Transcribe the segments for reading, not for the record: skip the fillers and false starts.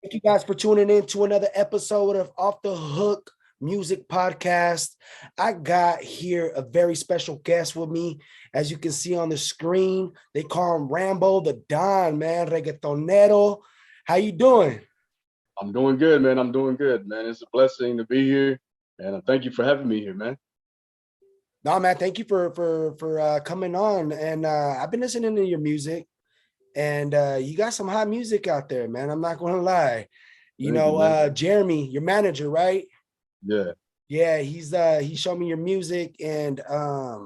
Thank you guys for tuning in to another episode of Off the Hook Music Podcast. I got here a very special guest with me. As you can see on the screen, they call him Rambo the Don, man, reggaetonero. How you doing? I'm doing good, man. I'm doing good, man. It's a blessing to be here, and thank you for having me here, man. No, man, thank you for coming on. And I've been listening to your music, and you got some hot music out there, man. I'm not going to lie. Thank you, man. Jeremy, your manager, right? Yeah. Yeah, he showed me your music, and I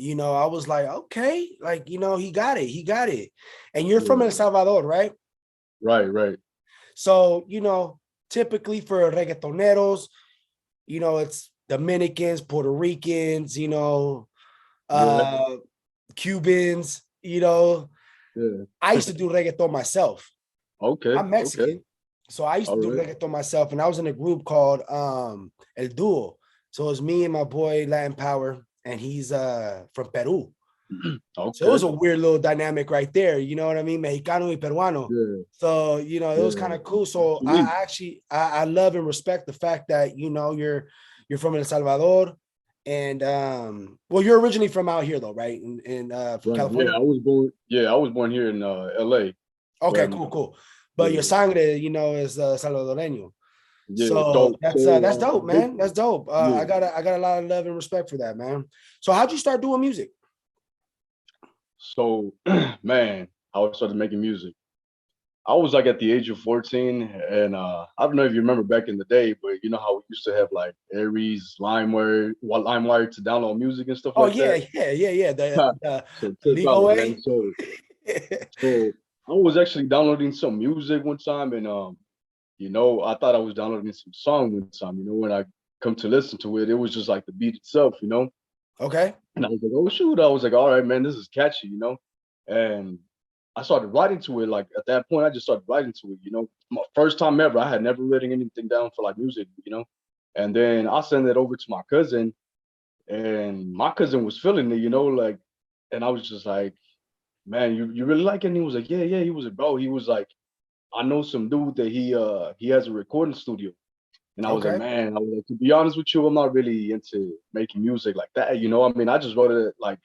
was like, okay, like he got it, And you're from Yeah. El Salvador, right? Right. So typically for reggaetoneros, it's Dominicans, Puerto Ricans, Yeah. uh Cubans, Yeah. I used to do reggaeton myself. Okay. I'm Okay. Mexican, so I used to All do right. reggaeton myself, and I was in a group called El Duo. So it was me and my boy Latin Power, and he's from Peru. So it was Okay. a weird little dynamic right there. You know what I mean? Mexicano y peruano. Yeah. So, it was kind Yeah. of cool. That's So unique. I love and respect the fact that, you're from El Salvador. And well, you're originally from out here though, right? From Right. Yeah. California. I was born. Yeah, I was born here in L.A. Okay, Where cool. But your yeah, sangre, is Salvadoreño. yeah, So dope. that's So dope, man. That's dope. yeah. I got a lot of love and respect for that, man. So how'd you start doing music? So man, how I started making music. I was like at the age of 14, and I don't know if you remember back in the day, but you know how we used to have like Aries, LimeWire to download music and stuff Oh like yeah, that. yeah. So check The out, OA. man. So I was actually downloading some music one time, and I thought I was downloading some song one time. When I come to listen to it, it was just like the beat itself. Okay. And I was like, oh shoot, I was like, all right, man, this is catchy. And I started writing to it. Like at that point, I just started writing to it. My first time ever, I had never written anything down for like music. And then I sent it over to my cousin, and my cousin was feeling it, like, and I was just like, man, you really like it? And he was like, yeah. He was like, bro, he was like, I know some dude that he has a recording studio. And I was like, Okay. man, I was like, to be honest with you, I'm not really into making music like that. I mean, I just wrote it like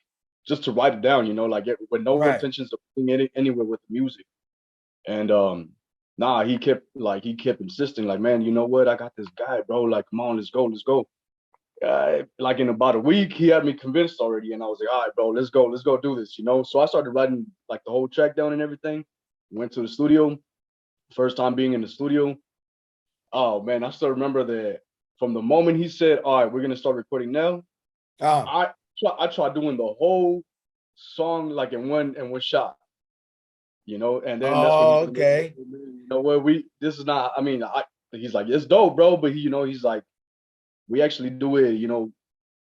just to write it down, like with no Right. intentions of putting it anywhere with the music. And nah, he kept insisting, like, man, you know what? I got this guy, bro. Like, come on, let's go. Like in about a week, he had me convinced already, and I was like, all right, bro, let's go do this. So I started writing like the whole track down and everything. Went to the studio. First time being in the studio. Oh man, I still remember that from the moment he said, "All right, we're gonna start recording now." Ah. I tried doing the whole song like in one shot. And then that's when he Oh, told me, like, okay. "Hey, man, you know what? This is not. I mean, he's like, it's dope, bro, but he's like, we actually do it,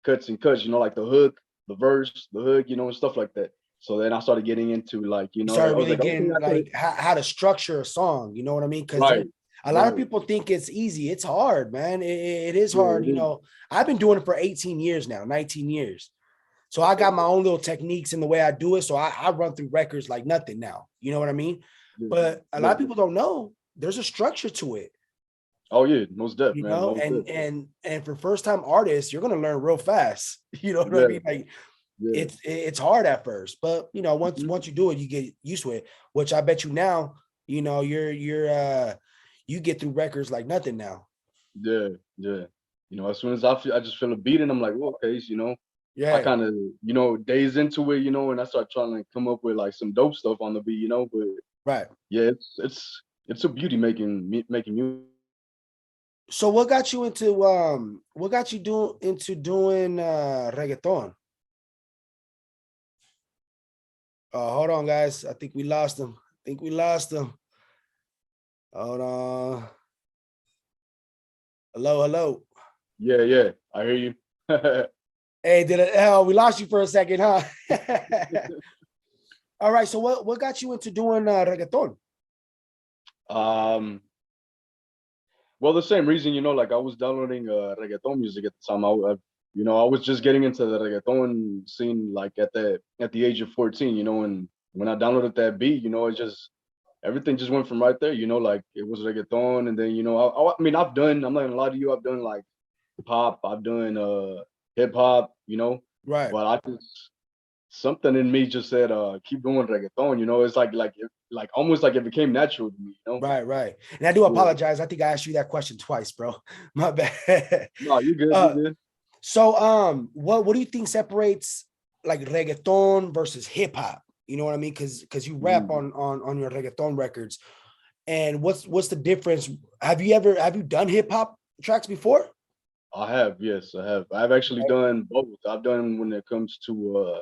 cuts and cuts, like the hook, the verse, the hook, and stuff like that. So then I started getting into like, You I started was really like, okay, getting I could, like how to structure a song. You know what I mean? Because right, a lot of right, people think it's easy. It's hard, man. It is yeah, hard. it is, I've been doing it for 18 years now, 19 years. So I got my own little techniques in the way I do it. So I run through records like nothing now. You know what I mean? yeah, But a lot yeah. of people don't know there's a structure to it, Oh yeah, most def, man, most def. and for first time artists, you're gonna learn real fast. You know what I Yeah, mean? Like yeah. it's hard at first, but Mhm. once you do it, you get used to it. Which I bet you now, you get through records like nothing now. Yeah, yeah. As soon as I just feel a beat, and I'm like, well, okay, I Yeah, kind of, days into it, and I start trying to come up with like some dope stuff on the beat. But right. yeah, it's a beauty making music. So what got you doing reggaeton? Hold on, guys. I think we lost him. Hold on. Hello. Yeah, I hear you. Hey, did it? Hell, we lost you for a second, huh? All right. So what got you into doing reggaeton? um, well, the same reason, like I was downloading reggaeton music at the time. I was just getting into the reggaeton scene like at the age of 14, and when I downloaded that beat, it just everything just went from right there, you know, like it was reggaeton, and then I mean, I'm not gonna lie to you, I've done like pop, I've done hip hop, you know, Right. but I just something in me just said keep doing reggaeton, you know. It's like almost like it became natural to me, you know. Right, right. And I do Yeah. apologize. I think I asked you that question twice, bro. My bad. No, you good, you uh, good. so what do you think separates like reggaeton versus hip hop? You know what I mean? Because you rap Mm. on your reggaeton records. And what's the difference? Have you done hip hop tracks before? I have, yes, I have. I've actually Okay. done both. I've done when it comes to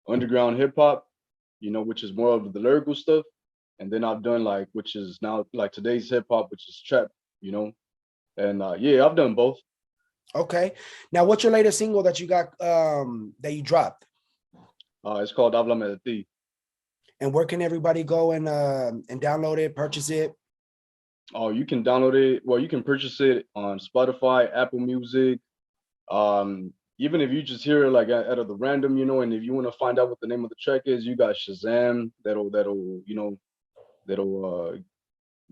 underground hip hop, you know, which is more of the lyrical stuff, and then I've done like which is now like today's hip hop, which is trap, you know. And yeah, I've done both. Okay. Now, what's your latest single that you got that you dropped? It's called Háblame de Ti. And where can everybody go and download it, purchase it? Oh, you can download it. Well, you can purchase it on Spotify, Apple Music. Even if you just hear it like out of the random, you know, and if you want to find out what the name of the track is, you got Shazam. That'll that'll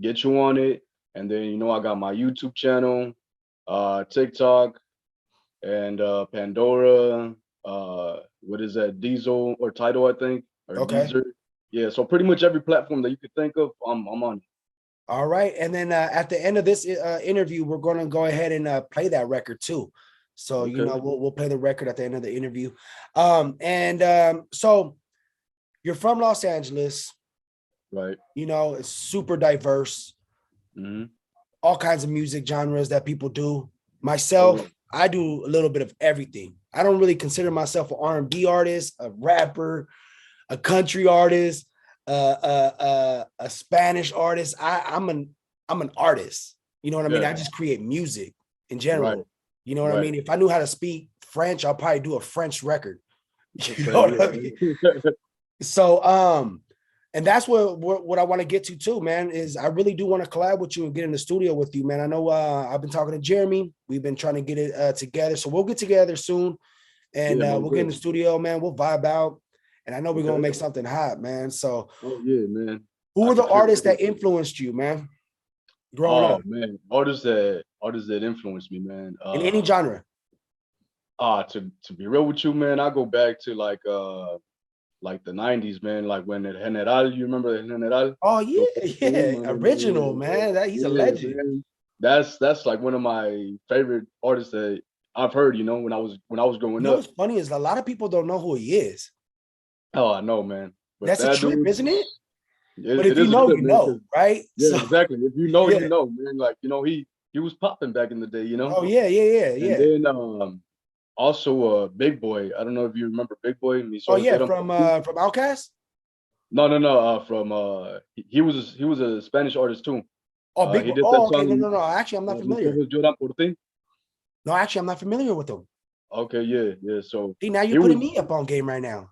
get you on it. And then I got my YouTube channel, TikTok, and Pandora. What is that? Diesel or Title, I think, or Okay. Deezer. Yeah, so pretty much every platform that you could think of, I'm on. All right. And then at the end of this interview, we're going to go ahead and play that record too. So, Okay, we'll play the record at the end of the interview. So you're from Los Angeles, right. it's super diverse, Hmm. all kinds of music genres that people do. Oh yeah. Myself, I do a little bit of everything. I don't really consider myself an R&B artist, a rapper, a country artist, a Spanish artist. I'm an artist. You know what I mean? Yeah. I just create music in Right. general. You know what I Right. mean? If I knew how to speak French, I'll probably do a French record. You know Same what here, I mean? man. So and that's what I want to get to too, man, is I really do want to collab with you and get in the studio with you, man. I know I've been talking to Jeremy. We've been trying to get it together. So we'll get together soon and Yeah, most we'll get in the definitely. studio, man. We'll vibe out. And I know we're gonna Okay. make something hot, man. So Oh yeah, man. who I were the completely artists agree. that influenced you, man, growing up Oh man, artists that influenced me, man. in any genre? To be real with you, man, I go back to like the '90s, man. Like when El General, you remember El General? Oh Los yeah, Cartoon, yeah, original, man. That he's a yeah, legend. man. That's like one of my favorite artists that I've heard. You know, when I was You growing know up. what's funny is a lot of people don't know who he is. Oh, I know, man. But That's a that trip, dude, isn't it? But it if you is a know, trip, you man. know, right? Yeah, So exactly. If you know, yeah. you know, man. Like he was popping back in the day, you know. Oh yeah, yeah, yeah, And yeah. then also Big Boy. I don't know if you remember Big Boy. Me Oh solo yeah, eran por ti. from Outcast. No, no, no. From he was a Spanish artist too. Oh, Big He Boy. did that Oh, okay. No, song no, no. Actually, I'm not Mis familiar. ojos lloran por ti. No, actually, I'm not familiar with them. Okay, yeah, yeah. So See, now you're he putting was me up on game right now.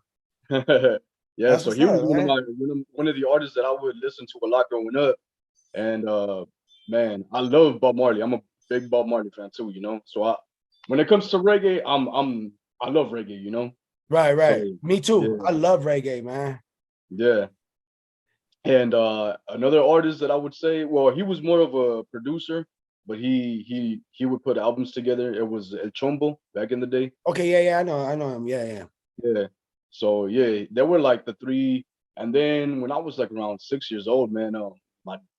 yeah. That's So what's he was up, man. one of the artists that I would listen to a lot growing up. And man, I love Bob Marley. I'm a big Bob Marley fan too, you know. So when it comes to reggae, I love reggae, you know. Right, So right. Me yeah, too. I love reggae, man. yeah. And another artist that I would say, well, he was more of a producer, but he would put albums together. It was El Chombo back in the day. Okay, yeah, yeah. I know him. Yeah, yeah. Yeah. So yeah, there were like the three. And then when I was like around 6 years old, man,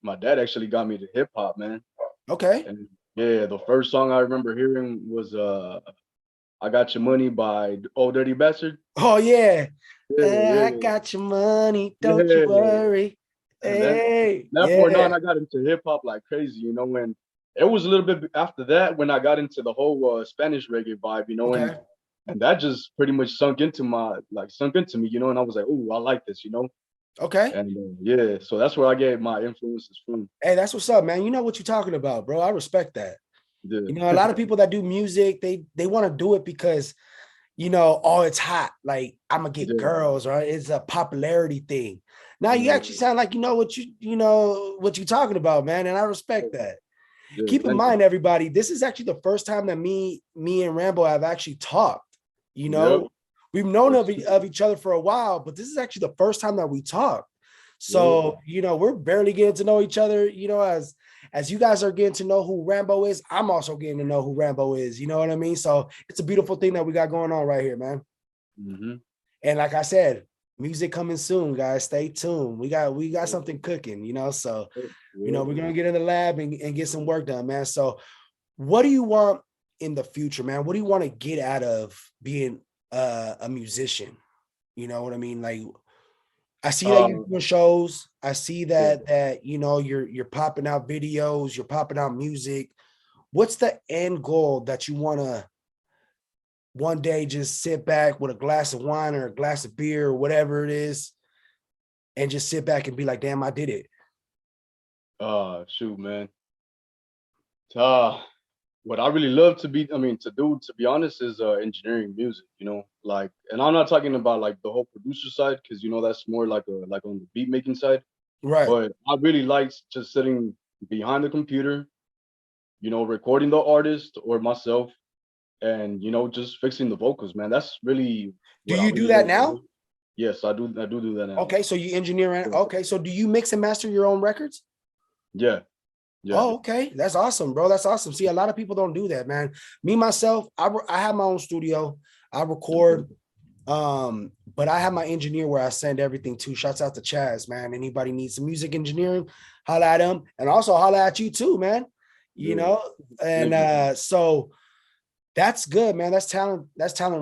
my dad actually got me to hip hop, man. Okay. And yeah, the first song I remember hearing was "I Got Your Money" by Old Dirty Bastard. Oh yeah. Yeah, I yeah, got your money. Don't you yeah. worry. And then Hey, that point yeah. on, I got into hip hop like crazy, you know. When it was a little bit after that when I got into the whole Spanish reggae vibe, you know, Okay. and that just pretty much sunk into me, you know. And I was like, "Oh, I like this," you know. Okay. And yeah, so that's where I get my influences from. Hey, that's what's up, man. You know what you're talking about, bro. I respect that. Yeah, A lot of people that do music, they want to do it because oh, it's hot. Like I'm gonna get yeah, girls, right? It's a popularity thing. Now you yeah, actually sound like you know what you're talking about, man, and I yeah, respect that. yeah. Keep in Thank you. mind, everybody, this is actually the first time that me and Rambo have actually talked. You Yep. know, we've known Yes. of each other for a while, but this is actually the first time that we talked. So, you know, we're barely getting to know each other, you know, as you guys are getting to know who Rambo is, I'm also getting to know who Rambo is, you know what I mean? So it's a beautiful thing that we got going on right here, man. And like I said, music coming soon, guys. Stay tuned. We got something cooking, you know. So, you know, we're gonna get in the lab and get some work done, man. So what do you want in the future, man? What do you want to get out of being a musician? You know what I mean? Like, I see that you're doing shows. I see that you know you're popping out videos, you're popping out music. What's the end goal that you want to one day just sit back with a glass of wine or a glass of beer or whatever it is, and just sit back and be like, damn, I did it? Shoot, man. What I really love to do, to be honest, is engineering music, you know, like, and I'm not talking about like the whole producer side, because you know that's more like on the beat making side. Right. But I really like just sitting behind the computer, you know, recording the artist or myself, and you know, just fixing the vocals, man. That's really Do what I you do really that love, you now? know? Yes, I do that now. Okay, so you engineer. Yeah, Okay, so do you mix and master your own records? yeah, yeah. Oh, okay. That's awesome, bro. That's awesome. See, a lot of people don't do that, man. Me, myself, I have my own studio. I record, but I have my engineer where I send everything to. Shouts out to Chaz, man. Anybody needs some music engineering, holla at him. And also holla at you too, man. You Yeah. know, Thank you. and so that's good, man. That's talent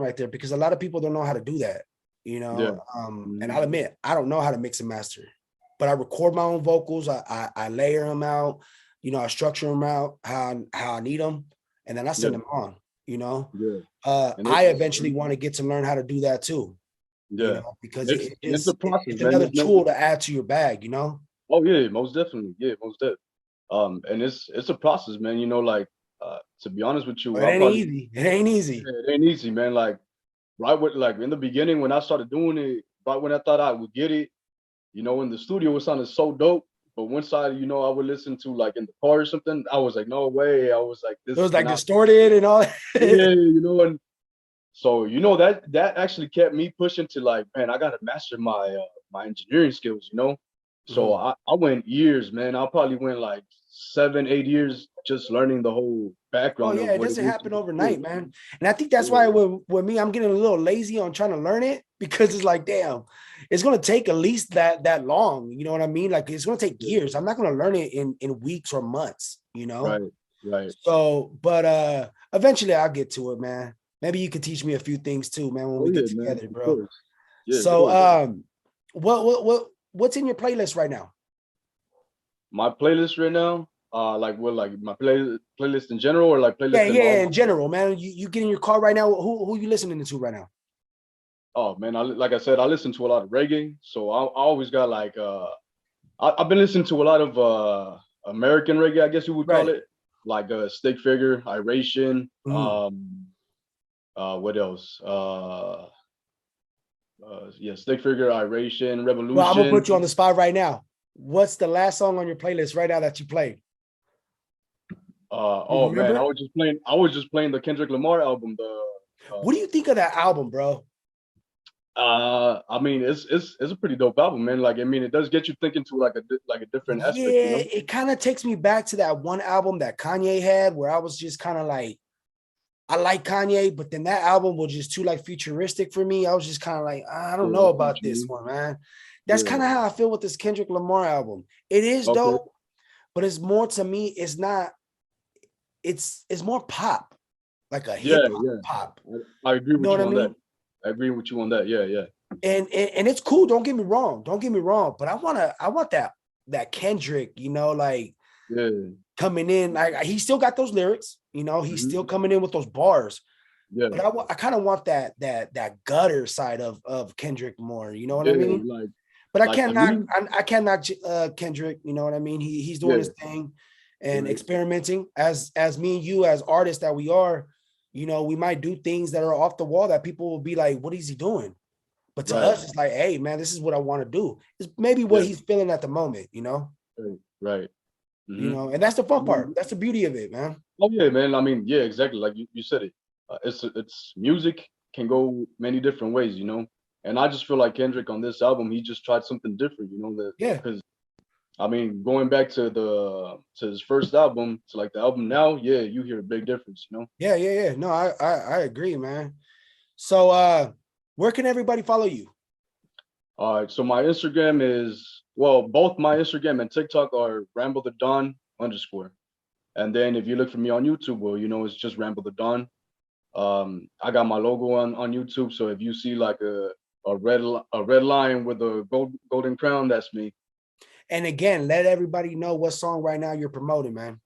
right there, because a lot of people don't know how to do that, you Yeah. know. And Mhm. I'll admit, I don't know how to mix and master, but I record my own vocals. I layer them out, you know, I structure them out how I need them, and then I Yeah. send them on, you know. Yeah. And I eventually want to get to learn how to do that too, you yeah. know, because It's a process, it's man. another There's no. tool to add to your bag, you know. Oh yeah, most definitely. Yeah, most definitely. And it's a process, man. You know, like to be honest with you, But it I'll ain't probably easy. It ain't easy. yeah, it ain't easy, man. Like in the beginning when I started doing it, right when I thought I would get it, you know, in the studio it sounded so dope. But once you know, I would listen to like in the car or something, I was like, no way. I was like, It this was like cannot be distorted it. and all Yeah, that. you know, and so you know that actually kept me pushing to like, man, I gotta master my engineering skills, you know. So Mhm. I went years, man. I probably went like 7, 8 years just learning the whole Oh background yeah, of it what it doesn't is to happen do. overnight, man. And I think that's Yeah, why with me, I'm getting a little lazy on trying to learn it, because it's like, damn, it's gonna take at least that long. You know what I mean? Like, it's gonna take yeah. years. I'm not gonna learn it in weeks or months, you know. Right, right. So, but eventually I'll get to it, man. Maybe you could teach me a few things too, man, when Oh we get yeah, man. together, Of bro. course. Yeah, of So, course. what's in your playlist right now? My playlist right now, like my playlist in general, or like Yeah, playlist in all yeah, my in songs. general, man. You get in your car right now. Who you listening to right now? Oh man, like I said, I listen to a lot of reggae, so I always got like I've been listening to a lot of American reggae, I guess you would call Right. it, like Stick Figure, Iration, Mhm. what else? Yeah, Stick Figure, Iration, Well, I'm gonna Revolution. put you on the spot right now. What's the last song on your playlist right now that you played? You Oh man, remember? I was just playing the Kendrick Lamar album. What do you think of that album, bro? I mean, it's a pretty dope album, man. Like, I mean, it does get you thinking to like a different aspect, you Yeah, know? it kind of takes me back to that one album that Kanye had, where I was just kind of like, I like Kanye, but then that album was just too like futuristic for me. I was just kind of like, I don't Yeah, know I see what about you this mean. one, man. That's Yeah. kind of how I feel with this Kendrick Lamar album. It is Okay. dope, but it's more to me. It's not. It's more pop, like a hip Yeah, hop yeah. pop. I agree You know with what you I on that. mean? I agree with you on that. Yeah, yeah. And it's cool. Don't get me wrong. Don't get me wrong. But I want that Kendrick, you know, like Yeah. coming in. Like, he still got those lyrics, you know, he's Hmm. still coming in with those bars. Yeah. But I kind of want that gutter side of Kendrick more. You know what I Yeah. mean? But I Like can't to knock me, I can't knock Kendrick. You know what I mean? He's doing yeah. his thing and Right. experimenting. As me and you, as artists that we are, you know, we might do things that are off the wall that people will be like, "What is he doing?" But to Right. us, it's like, "Hey, man, this is what I want to do." It's maybe what Yeah. he's feeling at the moment. You know. Right. Right. You Hmm. know, and that's the fun part. That's the beauty of it, man. Oh yeah, man. I mean, yeah, exactly. Like you said it. It's music can go many different ways, you know. And I just feel like Kendrick on this album, he just tried something different, you know, that Yeah. because I mean, going back to his first album to like the album now, yeah, you hear a big difference, you know. Yeah. No, I agree, man. So where can everybody follow you? All right, so my Instagram is both my Instagram and TikTok are Rambo the Don underscore, and then if you look for me on YouTube, well, you know, it's just Rambo the Don. I got my logo on YouTube, so if you see like a red lion with a golden crown, that's me. And again, let everybody know what song right now you're promoting, man.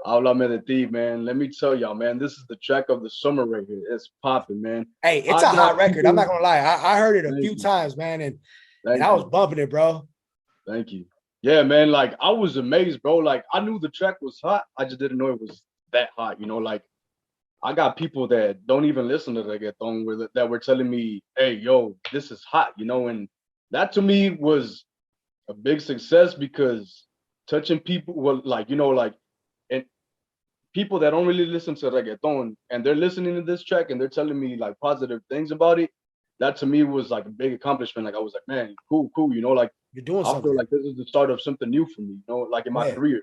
Habla me de ti, man. Let me tell y'all, man, this is the track of the summer right here. It's popping, man. Hey, it's I a got hot record. I'm people. not gonna lie. I heard it a Thank few you, times, man, and thank I was you, bumping it, bro. thank you. Yeah, man. Like I was amazed, bro. Like I knew the track was hot. I just didn't know it was that hot. You know, like I got people that don't even listen to reggaeton that were telling me, "Hey, yo, this is hot," you know, and that to me was a big success because touching people, well, like you know, like and people that don't really listen to reggaeton and they're listening to this track and they're telling me like positive things about it. That to me was like a big accomplishment. Like I was like, man, cool, you know, like You're doing I feel something. like this is the start of something new for me, you know, like in my Yeah. career.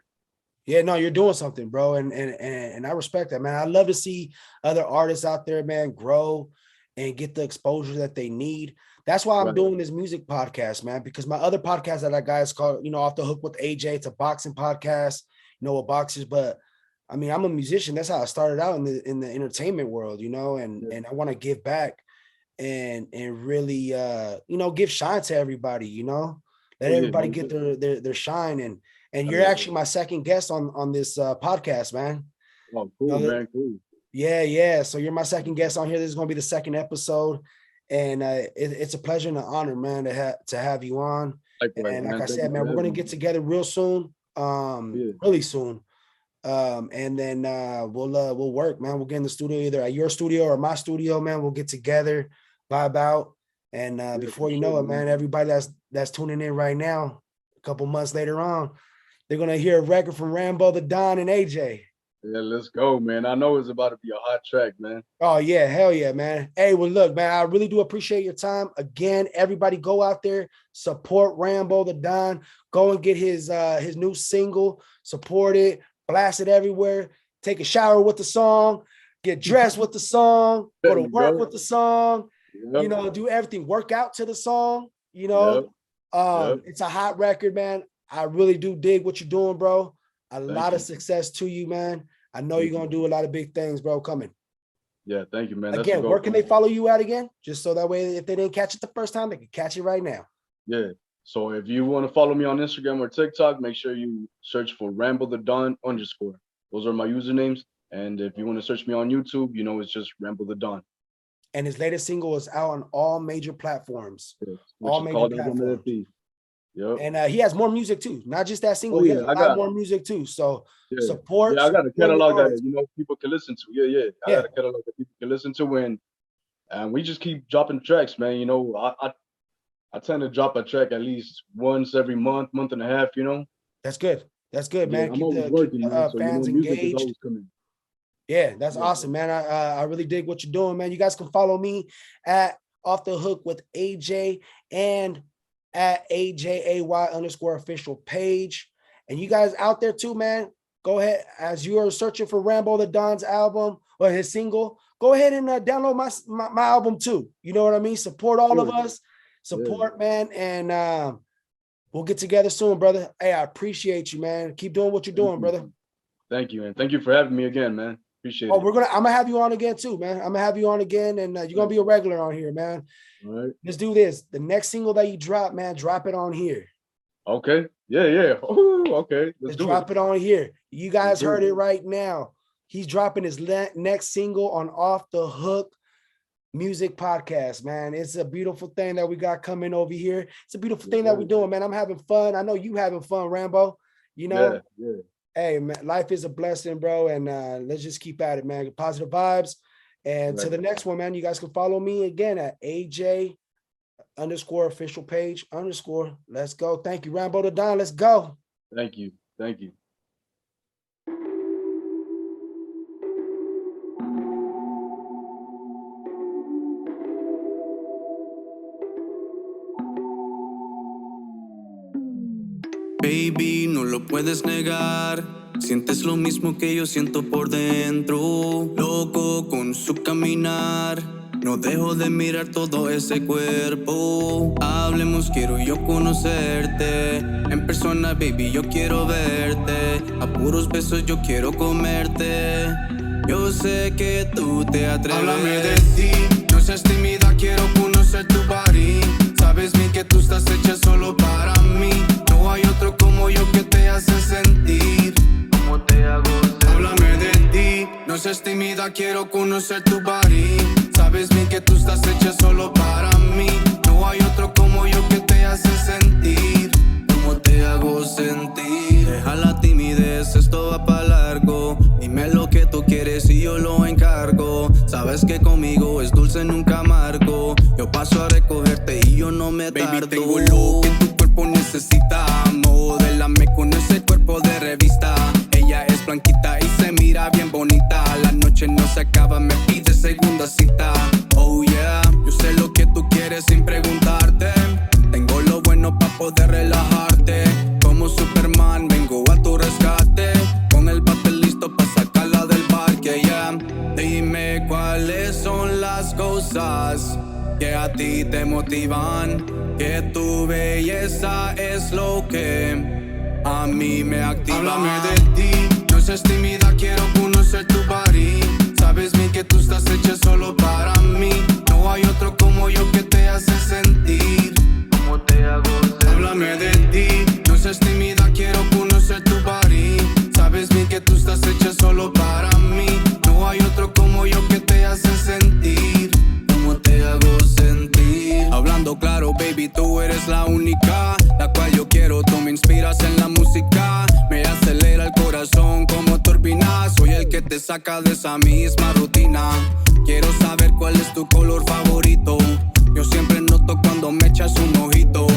Yeah, no, you're doing something, bro. And I respect that, man. I love to see other artists out there, man, grow and get the exposure that they need. That's why I'm Right. doing this music podcast, man, because my other podcast that I got is called, Off the Hook with AJ. It's a boxing podcast, with boxers, but I mean, I'm a musician. That's how I started out in the entertainment world, and Yeah. and I want to give back and really give shine to everybody, let Oh yeah, everybody most get definitely. their shine. And I you're love that. actually my second guest on this podcast, man. Oh, You cool, know, man, cool. yeah. So you're my second guest on here. This is going to be the second episode, and it's a pleasure and an honor, man, to have you on. Likewise, And like man. I Thank you said, man, for we're going to having get me. together real soon, Yeah, really soon. And then we'll work, man. We'll get in the studio either at your studio or my studio, man. We'll get together, vibe out, and yeah, for before you sure, know it, man. man, everybody that's tuning in right now, a couple months later on, they're gonna hear a record from Rambo, the Don, and AJ. Yeah, let's go, man. I know it's about to be a hot track, man. Oh yeah, hell yeah, man. Hey, well, look, man, I really do appreciate your time. Again, everybody go out there, support Rambo the Don. Go and get his new single, support it, blast it everywhere. Take a shower with the song, get dressed with the song, go There to you work go. with the song, Yep, do everything, work out to the song, yep, yep. It's a hot record, man. I really do dig what you're doing, bro. A Thank lot of you. success to you, man. I know you're Thank gonna you. do a lot of big things, bro, coming. Yeah, thank you, man. That's a Again, go, where can bro. they follow you at again? Just so that way, if they didn't catch it the first time, they can catch it right now. Yeah. So if you want to follow me on Instagram or TikTok, make sure you search for Rambo the Don underscore. Those are my usernames. And if you want to search me on YouTube, you know it's just Rambo the Don. And his latest single is out on all major platforms. Yes, which All is major called platforms. S1-EP. Yep. And he has more music too, not just that Oh single. He has yeah, a lot more music too. So yeah, support, yeah. I got a support your catalog that artist. people can listen to. Yeah. I got Yeah, a catalog that people can listen to, and we just keep dropping tracks, man. I tend to drop a track at least once every month and a half. that's good. That's good, Yeah, man. I'm Keep always the working, man. So fans music is engaged. always coming. Yeah, that's Yeah, awesome, man. I really dig what you're doing, man. You guys can follow me at Off the Hook with AJ and at AJAY_official page. And you guys out there too, man. Go ahead as you are searching for Rambo the Don's album or his single. Go ahead and download my album too. You know what I mean? Support all of sure. us. Yeah, Support, man, and we'll get together soon, brother. Hey, I appreciate you, man. Keep doing what you're thank doing, you, brother. thank you, and thank you for having me again, man. Appreciate Oh, it. I'm gonna have you on again too, man. I'm gonna have you on again, and you're gonna Right. be a regular on here, man. All right. Let's do this. The next single that you drop, man, drop it on here. Okay. Yeah. Ooh, okay. Let's Let's do it. drop it on here. You Let's guys do heard it. it right now. He's dropping his next single on Off the Hook Music Podcast, man. It's a beautiful thing that we got coming over here. It's a beautiful Yes, thing that we're sir. doing, man. I'm having fun. I know you having fun, Rambo. You know, Yeah. hey, man, life is a blessing, bro. And let's just keep at it, man. Positive vibes. And to Right. the next one, man, you guys can follow me again at AJ_official page _. Let's go. Thank you, Rambo the Don. Let's go. Thank you. Thank you. Baby, no lo puedes negar. Sientes lo mismo que yo siento por dentro. Loco con su caminar. No dejo de mirar todo ese cuerpo. Hablemos, quiero yo conocerte. En persona, baby, yo quiero verte. A puros besos yo quiero comerte. Yo sé que tú te atreves. Háblame de ti, no seas tímida, quiero conocer tu body. Sabes bien que tú estás hecha solo para mí. No hay otro como yo que te hace sentir como te hago sentir. Háblame de ti, no seas tímida, quiero conocer tu body. Sabes bien que tú estás hecha solo para mí. No hay otro como yo que te hace sentir como te hago sentir. Deja la timidez, esto va para largo. Dime lo que tú quieres y yo lo encargo. Sabes que conmigo es dulce, nunca amargo. Yo paso a recogerte y yo no me tardo. Baby, tengo lo que tu cuerpo necesita. Modélame con ese cuerpo de revista. Ella es blanquita y se mira bien bonita. La noche no se acaba, me pide segunda cita. Oh yeah, yo sé lo que tú quieres sin preguntarte. Tengo lo bueno para poder relajarte. Como Superman vengo a tu rescate. Con el bate listo para sacarla del parque, yeah. Dime cuáles son las cosas que a ti te motivan. Que tu belleza es lo que a mí me activa. Háblame de ti, no seas tímida, quiero conocer tu body. Sabes bien que tú estás hecha solo para mí. No hay otro como yo que te hace sentir como te hago sentir. Háblame de ti, no seas tímida, quiero conocer tu body. Sabes bien que tú estás hecha solo para mí. No hay otro como yo que te hace sentir como te hago sentir. Hablando claro, baby, tú eres la única, la cual yo quiero, tú me inspiras en la música. Me acelera el corazón como turbina. Soy el que te saca de esa misma rutina. Quiero saber cuál es tu color favorito. Yo siempre noto cuando me echas un ojito.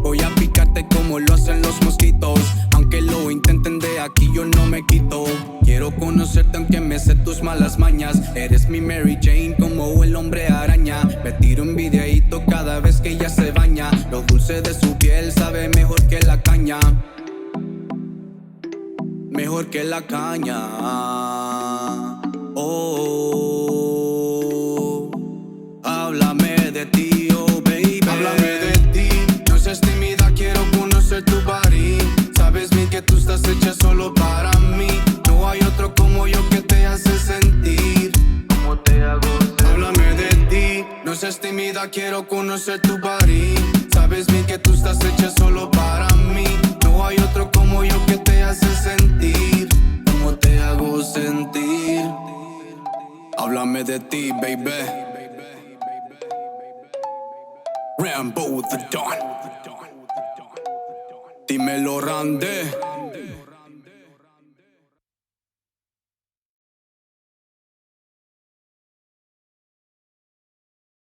Voy a picarte como lo hacen los mosquitos. Aunque lo intenten de aquí yo no me quito. Quiero conocerte aunque me sé tus malas mañas. Eres mi Mary Jane como el hombre araña. Me tiro un videíto cada vez que ella se baña. Lo dulce de su piel sabe mejor que la caña. Mejor que la caña. Oh, háblame de ti, oh baby. Háblame de ti, no seas tímida, quiero conocer tu body. Sabes bien que tú estás hecha solo para mí. No hay otro como yo que te hace sentir como te hago sentir. Háblame de ti, no seas tímida, quiero conocer tu body. Sabes bien que tú estás hecha solo para mí. No hay otro como yo que te hace sentir como te hago sentir. Háblame de ti, baby. Rambo the Don. Dímelo, Randy.